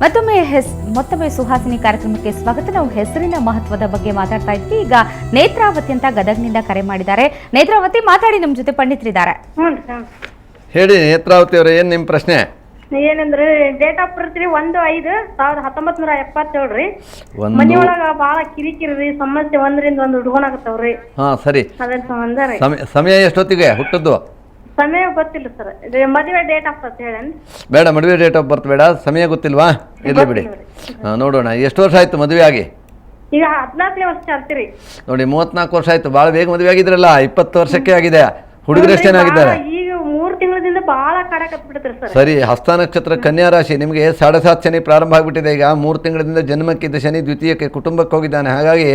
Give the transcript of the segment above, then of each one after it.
ಮತ್ತೊಮ್ಮೆ ಸುಹಾಸಿನಿ ಕಾರ್ಯಕ್ರಮಕ್ಕೆ ಸ್ವಾಗತ. ನಾವು ಹೆಸರಿನ ಮಹತ್ವದ ಬಗ್ಗೆ ಮಾತಾಡ್ತಾ ಇದ್ವಿ. ಈಗ ನೇತ್ರಾವತಿ ಅಂತ ಗದಗ್ನಿಂದ ಕರೆ ಮಾಡಿದ್ದಾರೆ. ನೇತ್ರಾವತಿ, ಮಾತಾಡಿ, ನಮ್ಮ ಜೊತೆ ಪಂಡಿತರಿದ್ದಾರೆ. ಹೇಳಿ ನೇತ್ರಾವತಿ ಅವರೇ, ಏನ್ ನಿಮ್ ಪ್ರಶ್ನೆ? ಏನಂದ್ರೆ ಡೇಟ್ ಆಫ್ ಬರ್ತ್ ರೀ 1/5/1977 ರೀ. ಮನಿಯೊಳಗ ಬಾಳ ಕಿರಿಕಿರಿ ಸಮಸ್ಯೆ, ಒಂದರಿಂದ ಒಂದು ಹುಡ್ಕೊಳಕತ್ತವ್ರಿ. ಹಾ ಸರಿ, ಅದ್ರ ಸಂಬಂಧ ರೀ. ಸಮಯ ಎಷ್ಟೊತ್ತಿಗೆ ಹುಟ್ಟದ್ದು? ಸಮಯ ಗೊತ್ತಿಲ್ಲ ಸರ್. ಮದುವೆ ಡೇಟ್ ಆಫ್ ಬರ್ತ್ ಹೇಳೇನ್? ಬೇಡ, ಮದುವೆ ಡೇಟ್ ಆಫ್ ಬರ್ತ್ ಬೇಡ. ಸಮಯ ಗೊತ್ತಿಲ್ವಾ? ಇರ್ಲಿ ಬಿಡಿ, ನೋಡೋಣ. ಎಷ್ಟು ವರ್ಷ ಆಯ್ತು ಮದುವೆ ಆಗಿ? ಈಗ 14 ವರ್ಷ ಆಯ್ತಿರಿ. ನೋಡಿ, 34 ವರ್ಷ ಆಯ್ತು. ಭಾಳ ಬೇಗ ಮದುವೆ ಆಗಿದ್ರಲ್ಲ. 20 ವರ್ಷಕ್ಕೆ ಆಗಿದೆ. ಹುಡುಗರು ಎಷ್ಟೇನಾಗಿದ್ದಾರೆ? ಈಗ 3 ತಿಂಗಳಿಂದ ಬಾಳ ಕಾಡಕತ್ ಬಿಡ್ತೀರಿ ಸರ್. ಸರಿ, ಹಸ್ತ ನಕ್ಷತ್ರ ಕನ್ಯಾ ರಾಶಿ. ನಿಮಗೆ 7.5 ಶನಿ ಪ್ರಾರಂಭ ಆಗಿಬಿಟ್ಟಿದೆ. ಈಗ 3 ತಿಂಗಳಿಂದ ಜನ್ಮಕ್ಕಿದ್ದ ಶನಿ ದ್ವಿತೀಯಕ್ಕೆ ಕುಟುಂಬಕ್ಕೆ ಹೋಗಿದ್ದಾನೆ. ಹಾಗಾಗಿ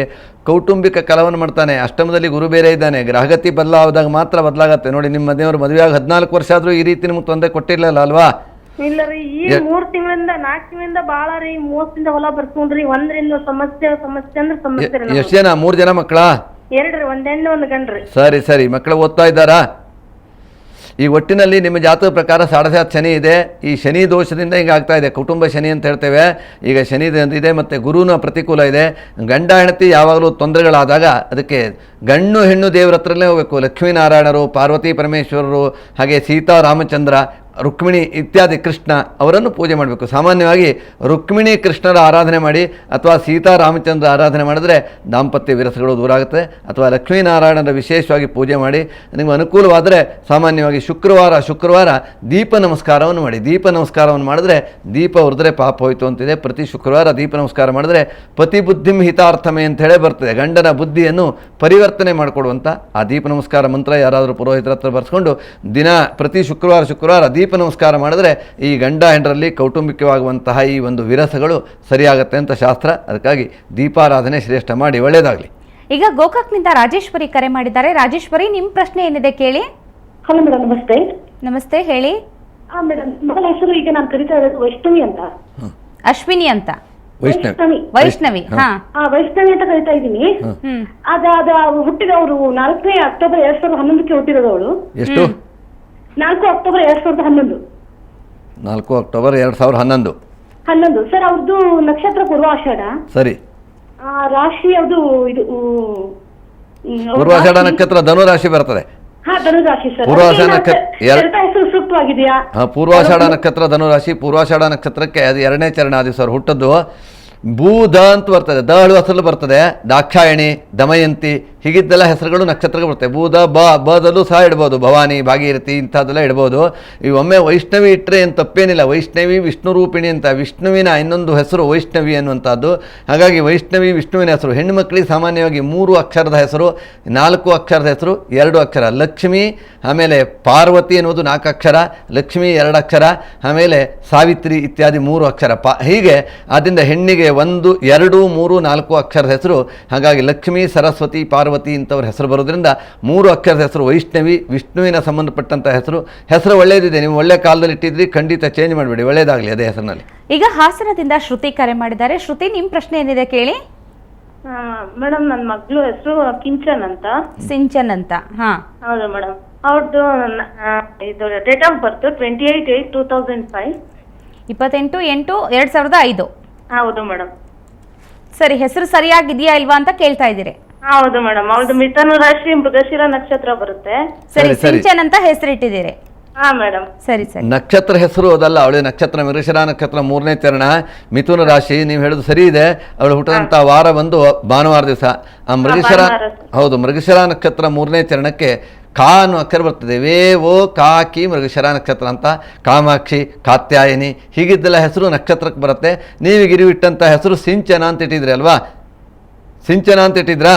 ಕೌಟುಂಬಿಕ ಕಲವನ್ನು ಮಾಡ್ತಾನೆ. ಅಷ್ಟಮದಲ್ಲಿ ಗುರು ಬೇರೆ ಇದ್ದಾನೆ. ಗ್ರಹಗತಿ ಬದಲಾದಾಗ ಮಾತ್ರ ಬದಲಾಗತ್ತೆ. ನೋಡಿ, ನಿಮ್ಮ ಮನೆಯವರು ಮದುವೆ ಆಗಿ 14 ವರ್ಷ ಆದ್ರೂ ಈ ರೀತಿ ನಿಮ್ಗೆ ತೊಂದರೆ ಕೊಟ್ಟಿರ್ಲಿಲ್ಲ ಅಲ್ವಾ? ಇಲ್ಲ ರೀ, ಈ 3 ತಿಂಗಳಿಂದ 4 ತಿಂಗಳಿಂದ ಬಾಳ ರೀ. ಮೋಸದಿಂದ ಹೊಲ ಬರ್ಸ್ಕೊಂಡ್ರಿ. ಒಂದರಿಂದ ಸಮಸ್ಯೆ ಅಂದ್ರೆ ಸಮಸ್ಯೆ ರೀ. ಎಷ್ಟು ಜನ? 3 ಜನ ಮಕ್ಕಳ? 2 ರೀ, 1 ಹೆಣ್ಣು 1 ಗಂಡ್ರಿ. ಸರಿ, ಮಕ್ಕಳು ಓದ್ತಾ ಇದ್ದಾರಾ? ಈ ಒಟ್ಟಿನಲ್ಲಿ ನಿಮ್ಮ ಜಾತಕ ಪ್ರಕಾರ 7.5 ಶನಿ ಇದೆ. ಈ ಶನಿ ದೋಷದಿಂದ ಹಿಂಗೆ ಆಗ್ತಾ ಇದೆ. ಕುಟುಂಬ ಶನಿ ಅಂತ ಹೇಳ್ತೇವೆ. ಈಗ ಶನಿ ಇದೆ, ಮತ್ತು ಗುರುನ ಪ್ರತಿಕೂಲ ಇದೆ. ಗಂಡ ಹೆಂಡತಿ ಯಾವಾಗಲೂ ತೊಂದರೆಗಳಾದಾಗ ಅದಕ್ಕೆ ಗಂಡು ಹೆಣ್ಣು ದೇವರ ಹತ್ರಲ್ಲೇ ಹೋಗಬೇಕು. ಲಕ್ಷ್ಮೀನಾರಾಯಣರು, ಪಾರ್ವತಿ ಪರಮೇಶ್ವರರು, ಹಾಗೆ ಸೀತಾ ರಾಮಚಂದ್ರ, ರುಕ್ಮಿಣಿ ಇತ್ಯಾದಿ ಕೃಷ್ಣ ಅವರನ್ನು ಪೂಜೆ ಮಾಡಬೇಕು. ಸಾಮಾನ್ಯವಾಗಿ ರುಕ್ಮಿಣಿ ಕೃಷ್ಣರ ಆರಾಧನೆ ಮಾಡಿ ಅಥವಾ ಸೀತಾ ರಾಮಚಂದ್ರ ಆರಾಧನೆ ಮಾಡಿದ್ರೆ ದಾಂಪತ್ಯ ವಿರಸಗಳು ದೂರ ಆಗುತ್ತೆ. ಅಥವಾ ಲಕ್ಷ್ಮೀನಾರಾಯಣರ ವಿಶೇಷವಾಗಿ ಪೂಜೆ ಮಾಡಿ. ನಿಮಗೆ ಅನುಕೂಲವಾದರೆ ಸಾಮಾನ್ಯವಾಗಿ ಶುಕ್ರವಾರ ದೀಪ ನಮಸ್ಕಾರವನ್ನು ಮಾಡಿ. ದೀಪ ನಮಸ್ಕಾರವನ್ನು ಮಾಡಿದ್ರೆ ದೀಪ ಉರಿದ್ರೆ ಪಾಪ ಹೋಯಿತು ಅಂತಿದೆ. ಪ್ರತಿ ಶುಕ್ರವಾರ ದೀಪ ನಮಸ್ಕಾರ ಮಾಡಿದ್ರೆ ಪತಿ ಬುದ್ಧಿಂ ಹಿತಾರ್ಥಮೆ ಅಂತ ಹೇಳೇ ಬರ್ತದೆ. ಗಂಡನ ಬುದ್ಧಿಯನ್ನು ಪರಿವರ್ತನೆ ಮಾಡಿಕೊಡುವಂಥ ಆ ದೀಪ ನಮಸ್ಕಾರ ಮಂತ್ರ ಯಾರಾದರೂ ಪುರೋಹಿತರ ಹತ್ರ ಬರೆಸ್ಕೊಂಡು ಪ್ರತಿ ಶುಕ್ರವಾರ ದೀಪ ನಮಸ್ಕಾರ ಮಾಡಿದ್ರೆ ಈ ಗಂಡ ಹೆಂಡರಲ್ಲಿ ಕೌಟುಂಬಿಕವಾಗುವಂತಹ ಈ ಒಂದು ವಿರಸಗಳು ಸರಿಯಾಗತ್ತೆ ಅಂತ ಶಾಸ್ತ್ರ. ಅದಕ್ಕಾಗಿ ದೀಪಾರಾಧನೆ ಶ್ರೇಷ್ಠ ಮಾಡಿ. ಒಳ್ಳೆಯದಾಗಲಿ. ಈಗ ಗೋಕಾಕ್ನಿಂದ ರಾಜೇಶ್ವರಿ ಕರೆ ಮಾಡಿದ್ದಾರೆ. ರಾಜೇಶ್ವರಿ, ನಿಮ್ಮ ಪ್ರಶ್ನೆ ಏನಿದೆ ಕೇಳಿ. ಹಲೋ ಮೇಡಮ್, ನಮಸ್ತೆ. ನಮಸ್ತೆ, ಹೇಳಿ. ಮೇಡಮ್, ಮಗಳ ಹೆಸರು ಈಗ ನಾನು ಕರಿತಾ ಇರೋದು ವೈಷ್ಣವಿ ಅಂತ. ಅಶ್ವಿನಿ ಅಂತ? ವೈಷ್ಣವಿ. ವೈಷ್ಣವಿ ಅಂತ ಕರಿತಾ ಇದ್ದೀನಿ. ಅದ ಹುಟ್ಟಿದ ಅವರು 4 ಅಕ್ಟೋಬರ್ 2011ಕ್ಕೆ ಹುಟ್ಟಿರೋದು ಅವಳು. ಎಷ್ಟು? 4 ಅಕ್ಟೋಬರ್ 2011. 4 ಅಕ್ಟೋಬರ್ 2011. ಸರ್, ಅವ್ರದ್ದು ನಕ್ಷತ್ರ ಪೂರ್ವಾಷಾಢ. ಸರಿ. ರಾಶಿ ಯಾವುದು? ಇದು ಪೂರ್ವಾಷಾಢ ನಕ್ಷತ್ರ ಧನುರಾಶಿ ಬರ್ತದೆ. ಧನುರಾಶಿ ಸರ್. ಪೂರ್ವಾಷಾಢ ನಕ್ಷತ್ರ ಹೆಸರು ಸೂಕ್ತವಾಗಿದೆಯಾ? ಪೂರ್ವಾಷಾಢ ನಕ್ಷತ್ರ ಧನುರಾಶಿ. ಪೂರ್ವಾಷಾಢ ನಕ್ಷತ್ರಕ್ಕೆ ಅದು 2ನೇ ಚರಣಾದಿ ಸರ್ ಹುಟ್ಟದ್ದು. ಬೂಧ ಅಂತ ಬರ್ತದೆ. ದಳು ಹೆಸರು ಬರ್ತದೆ. ದಾಕ್ಷಾಯಣಿ, ದಮಯಂತಿ, ಹೀಗಿದ್ದೆಲ್ಲ ಹೆಸರುಗಳು ನಕ್ಷತ್ರಗಳು ಬರ್ತವೆ. ಬೂಧ ಬದಲ್ಲೂ ಸಹ ಇಡ್ಬೋದು. ಭವಾನಿ, ಭಾಗೀರಥಿ ಇಂಥದ್ದೆಲ್ಲ ಇಡ್ಬೋದು. ಈ ಒಮ್ಮೆ ವೈಷ್ಣವಿ ಇಟ್ಟರೆ ಏನು ತಪ್ಪೇನಿಲ್ಲ. ವೈಷ್ಣವಿ ವಿಷ್ಣು ರೂಪಿಣಿ ಅಂತ ವಿಷ್ಣುವಿನ ಇನ್ನೊಂದು ಹೆಸರು ವೈಷ್ಣವಿ ಅನ್ನುವಂಥದ್ದು. ಹಾಗಾಗಿ ವೈಷ್ಣವಿ ವಿಷ್ಣುವಿನ ಹೆಸರು. ಹೆಣ್ಣು ಮಕ್ಕಳಿಗೆ ಸಾಮಾನ್ಯವಾಗಿ 3 ಅಕ್ಷರದ ಹೆಸರು, 4 ಅಕ್ಷರದ ಹೆಸರು, 2 ಅಕ್ಷರ. ಲಕ್ಷ್ಮಿ, ಆಮೇಲೆ ಪಾರ್ವತಿ ಎನ್ನುವುದು 4 ಅಕ್ಷರ, ಲಕ್ಷ್ಮಿ 2 ಅಕ್ಷರ, ಆಮೇಲೆ ಸಾವಿತ್ರಿ ಇತ್ಯಾದಿ 3 ಅಕ್ಷರ. ಹೀಗೆ ಆದ್ದರಿಂದ ಹೆಣ್ಣಿಗೆ 1, 2, 3, 4 ಅಕ್ಷರದ ಹೆಸರು. ಹಾಗಾಗಿ ಲಕ್ಷ್ಮಿ, ಸರಸ್ವತಿ, ಪಾರ್ವತಿ ಇಂಥವ್ರ ಹೆಸರು ಬರೋದ್ರಿಂದ 3 ಅಕ್ಷರದ ಹೆಸರು ವೈಷ್ಣವಿ, ವಿಷ್ಣುವಿನ ಸಂಬಂಧಪಟ್ಟಂಥ ಹೆಸರು ಒಳ್ಳೆಯದಿದೆ. ನೀವು ಒಳ್ಳೆ ಕಾಲದಲ್ಲಿ ಇಟ್ಟಿದ್ರಿ, ಖಂಡಿತ ಚೇಂಜ್ ಮಾಡಬೇಡಿ. ಒಳ್ಳೆಯದಾಗಲಿ ಅದೇ ಹೆಸರಿನಲ್ಲಿ. ಈಗ ಹಾಸನದಿಂದ ಶ್ರುತಿ ಕರೆ ಮಾಡಿದ್ದಾರೆ. ಶ್ರುತಿ, ನಿಮ್ಮ ಪ್ರಶ್ನೆ ಏನಿದೆ ಕೇಳಿ. ಮೇಡಮ್, ನನ್ನ ಮಗಳು ಹೆಸರು ಕಿಂಚನ್ ಅಂತ. ಸಿಂಚನ್ ಅಂತ? ಹೌದು ಮೇಡಮ್. ಅವ್ರದ್ದು ಇದು ಡೇಟ್ ಆಫ್ ಬರ್ತ್ 28/8/2005. 28/8/2005. ಹೌದು ಮೇಡಮ್. ಸರಿ, ಹೆಸರು ಸರಿಯಾಗಿದೆಯಾ ಇಲ್ವಾ ಅಂತ ಕೇಳ್ತಾ ಇದ್ದೀರಿ? ಹೌದು ಮೇಡಮ್. ಅವ್ರದ್ದು ಮಿಥುನ ರಾಶಿ, ಮೃಗಶಿರ ನಕ್ಷತ್ರ ಬರುತ್ತೆ. ಸರಿ, ಸಿಂಚನ್ ಅಂತ ಹೆಸರಿಟ್ಟಿದ್ದೀರಿ? ಮೇಡಮ್. ಸರಿ. ನಕ್ಷತ್ರ ಹೆಸರು ಅದಲ್ಲ. ಅವಳಿ ನಕ್ಷತ್ರ ಮೃಗಶಿರ ನಕ್ಷತ್ರ 3ನೇ ಚರಣ, ಮಿಥುನ ರಾಶಿ. ನೀವು ಹೇಳೋದು ಸರಿ ಇದೆ. ಅವಳು ಹುಟ್ಟಿದಂಥ ವಾರ ಬಂದು ಭಾನುವಾರ ದಿವಸ. ಆ ಮೃಗಶಿರ ನಕ್ಷತ್ರ 3ನೇ ಚರಣಕ್ಕೆ ಕಾ ಅನ್ನೋ ಅಕ್ಷರ ಬರ್ತದೆ. ವೇವೋ ಕಾಕಿ ಮೃಗಶಿರ ನಕ್ಷತ್ರ ಅಂತ. ಕಾಮಾಕ್ಷಿ, ಕಾತ್ಯಾಯನಿ ಹೀಗಿದ್ದೆಲ್ಲ ಹೆಸರು ನಕ್ಷತ್ರಕ್ಕೆ ಬರುತ್ತೆ. ನೀವೀಗ ಇಟ್ಟಂಥ ಹೆಸರು ಸಿಂಚನ ಅಂತ ಇಟ್ಟಿದ್ರಿ ಅಲ್ವಾ? ಸಿಂಚನ ಅಂತ ಇಟ್ಟಿದ್ರಾ?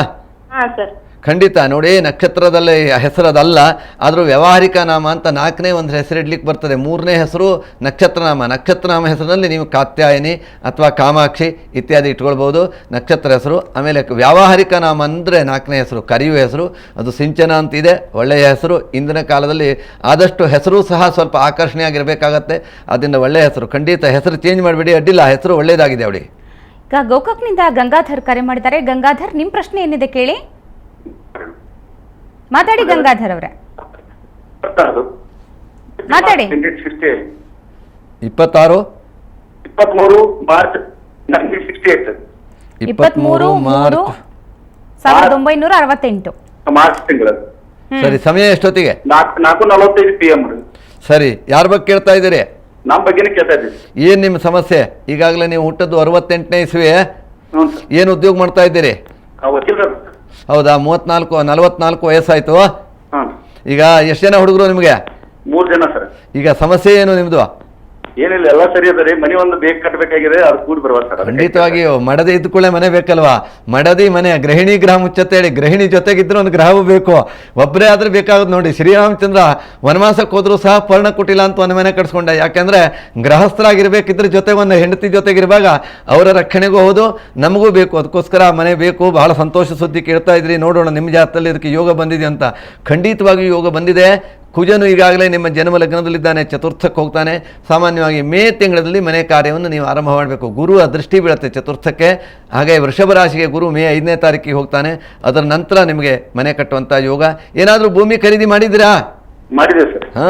ಖಂಡಿತ. ನೋಡಿ, ನಕ್ಷತ್ರದಲ್ಲಿ ಹೆಸರದಲ್ಲ, ಆದರೂ ವ್ಯಾವಹಾರಿಕ ನಾಮ ಅಂತ 4ನೇ ಒಂದು ಹೆಸರು ಇಡ್ಲಿಕ್ಕೆ ಬರ್ತದೆ. 3ನೇ ಹೆಸರು ನಕ್ಷತ್ರನಾಮ ಹೆಸರಿನಲ್ಲಿ ನೀವು ಕಾತ್ಯಾಯನಿ ಅಥವಾ ಕಾಮಾಕ್ಷಿ ಇತ್ಯಾದಿ ಇಟ್ಕೊಳ್ಬೋದು ನಕ್ಷತ್ರ ಹೆಸರು. ಆಮೇಲೆ ವ್ಯಾವಹಾರಿಕ ನಾಮ ಅಂದರೆ 4ನೇ ಹೆಸರು ಕರೆಯುವ ಹೆಸರು, ಅದು ಸಿಂಚನ ಅಂತಿದೆ. ಒಳ್ಳೆಯ ಹೆಸರು. ಇಂದಿನ ಕಾಲದಲ್ಲಿ ಆದಷ್ಟು ಹೆಸರು ಸಹ ಸ್ವಲ್ಪ ಆಕರ್ಷಣೆಯಾಗಿರಬೇಕಾಗತ್ತೆ. ಅದರಿಂದ ಒಳ್ಳೆಯ ಹೆಸರು. ಖಂಡಿತ ಹೆಸರು ಚೇಂಜ್ ಮಾಡಬೇಡಿ, ಅಡ್ಡಿಲ್ಲ. ಹೆಸರು ಒಳ್ಳೆಯದಾಗಿದೆ ಅವಳಿಗೆ. ಈಗ ಗೋಕಾಕ್ನಿಂದ ಗಂಗಾಧರ್ ಕರೆ ಮಾಡಿದ್ದಾರೆ. ಗಂಗಾಧರ್, ನಿಮ್ಮ ಪ್ರಶ್ನೆ ಏನಿದೆ ಕೇಳಿ. ಮಾತಾಡಿ ಗಂಗಾಧರ್ ಅವರೇ, ಮಾತಾಡಿ. 26 23 ಮಾರ್ಚ್ 1968 23 3 1968. ಮಾರ್ಚ್ ತಿಂಗಳು. ಸರಿ, ಸಮಯ ಎಷ್ಟೊತ್ತಿಗೆ? 4:45 PM ರೀ. ಸರಿ, ಯಾರ ಬಗ್ಗೆ ಕೇಳ್ತಾ ಇದ್ದೀರಿ? ನಮ್ಮ ಬಗ್ಗೆನೇ ಕೇಳ್ತಾ ಇದ್ದೀವಿ. ಏನು ನಿಮ್ಮ ಸಮಸ್ಯೆ? ಈಗಾಗಲೇ ನೀವು ಹುಟ್ಟದ್ದು 68ನೇ ಇಸ್ವಿ. ಹ್ಞೂ ಸರ್. ಏನು ಉದ್ಯೋಗ ಮಾಡ್ತಾ ಇದ್ದೀರಿ? ವಕೀಲರು. ಹೌದಾ, 44 ವಯಸ್ಸಾಯ್ತು. ಹಾಂ. ಈಗ ಎಷ್ಟು ಜನ ಹುಡುಗರು ನಿಮಗೆ? 3 ಜನ ಸರ್. ಈಗ ಸಮಸ್ಯೆ ಏನು ನಿಮ್ಮದು? ಏನಿಲ್ಲ, ಎಲ್ಲ ಸರಿ ಅದ ರೀ. ಮನೆ ಒಂದು ಬೇಗ ಕಟ್ಟಬೇಕಾಗಿದೆ, ಅದು ಕೂಡಿ ಬರುವ ಸರ್. ಖಂಡಿತವಾಗಿಯೂ ಮಡದಿ ಇದ್ಕೊಳ್ಳೆ ಮನೆ ಬೇಕಲ್ವಾ? ಮಡದಿ ಮನೆ, ಗೃಹಿಣಿ ಗ್ರಹ ಮುಚ್ಚತ್ತೆ ಹೇಳಿ, ಗೃಹಿಣಿ ಜೊತೆಗಿದ್ರೆ ಒಂದು ಗ್ರಹವೂ ಬೇಕು. ಒಬ್ಬರೇ ಆದ್ರೆ ಬೇಕಾಗುತ್ತೆ ನೋಡಿ. ಶ್ರೀರಾಮಚಂದ್ರ ವನವಾಸಕ್ಕೆ ಹೋದ್ರು ಸಹ ಪರ್ಣ ಕುಟಿಲ ಅಂತ ಒಂದು ಮನೆ ಕಟ್ಸ್ಕೊಂಡ. ಯಾಕೆಂದ್ರೆ ಗೃಹಸ್ಥರಾಗಿರ್ಬೇಕಿದ್ರೆ ಜೊತೆ ಒಂದು ಹೆಂಡತಿ ಜೊತೆಗಿರುವಾಗ ಅವರ ರಕ್ಷಣೆಗೂ ಹೌದು, ನಮಗೂ ಬೇಕು. ಅದಕ್ಕೋಸ್ಕರ ಮನೆ ಬೇಕು. ಬಹಳ ಸಂತೋಷ ಸುದ್ದಿ ಕೇಳ್ತಾ ಇದ್ರಿ. ನೋಡೋಣ ನಿಮ್ಮ ಜಾತದಲ್ಲಿ ಇದಕ್ಕೆ ಯೋಗ ಬಂದಿದೆ ಅಂತ. ಖಂಡಿತವಾಗಿಯೂ ಯೋಗ ಬಂದಿದೆ. ಕುಜನು ಈಗಾಗಲೇ ನಿಮ್ಮ ಜನ್ಮ ಲಗ್ನದಲ್ಲಿದ್ದಾನೆ, ಚತುರ್ಥಕ್ಕೆ ಹೋಗ್ತಾನೆ. ಸಾಮಾನ್ಯವಾಗಿ ಮೇ ತಿಂಗಳಲ್ಲಿ ಮನೆ ಕಾರ್ಯವನ್ನು ನೀವು ಆರಂಭ ಮಾಡಬೇಕು. ಗುರು ದೃಷ್ಟಿ ಬೀಳುತ್ತೆ ಚತುರ್ಥಕ್ಕೆ. ಹಾಗೆ ವೃಷಭ ರಾಶಿಗೆ ಗುರು ಮೇ 5ನೇ ತಾರೀಕಿಗೆ ಹೋಗ್ತಾನೆ. ಅದರ ನಂತರ ನಿಮಗೆ ಮನೆ ಕಟ್ಟುವಂಥ ಯೋಗ. ಏನಾದರೂ ಭೂಮಿ ಖರೀದಿ ಮಾಡಿದ್ದೀರಾ? ಮಾಡಿದೆ ಸರ್. ಹಾ,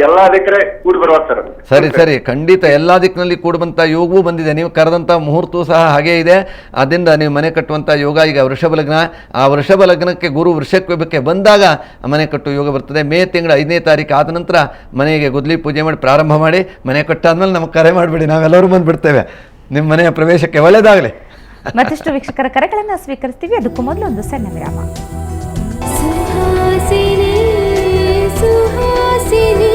ಎಲ್ಲ ಅದಕ್ಕೆ ಕೂಡಿ ಬರುವ ಸರ್. ಸರಿ ಸರಿ, ಖಂಡಿತ ಎಲ್ಲ ದಿಕ್ಕಿನಲ್ಲಿ ಕೂಡುವಂಥ ಯೋಗವೂ ಬಂದಿದೆ. ನೀವು ಕರೆದಂಥ ಮುಹೂರ್ತವೂ ಸಹ ಹಾಗೇ ಇದೆ. ಅದರಿಂದ ನೀವು ಮನೆ ಕಟ್ಟುವಂಥ ಯೋಗ. ಈಗ ವೃಷಭ ಲಗ್ನ, ಆ ವೃಷಭ ಲಗ್ನಕ್ಕೆ ಗುರು ವೃಷಕ್ಕೆ ಬಂದಾಗ ಮನೆ ಕಟ್ಟುವ ಯೋಗ ಬರ್ತದೆ. ಮೇ ತಿಂಗಳ 5ನೇ ತಾರೀಕು ಆದ ನಂತರ ಮನೆಗೆ ಗುದ್ಲಿ ಪೂಜೆ ಮಾಡಿ ಪ್ರಾರಂಭ ಮಾಡಿ. ಮನೆ ಕಟ್ಟಾದ್ಮೇಲೆ ನಮಗೆ ಕರೆ ಮಾಡಿಬಿಡಿ, ನಾವೆಲ್ಲರೂ ಬಂದುಬಿಡ್ತೇವೆ ನಿಮ್ಮ ಮನೆಯ ಪ್ರವೇಶಕ್ಕೆ. ಒಳ್ಳೆಯದಾಗಲಿ. ಮತ್ತಷ್ಟು ವೀಕ್ಷಕರ ಕರೆಗಳನ್ನು ಸ್ವೀಕರಿಸ್ತೀವಿ. ಅದಕ್ಕೂ ಮೊದಲು ಒಂದು ಸಣ್ಣ ವಿರಾಮ. ಸುಹಾಸಿನಿ ಸುಹಾಸಿನಿ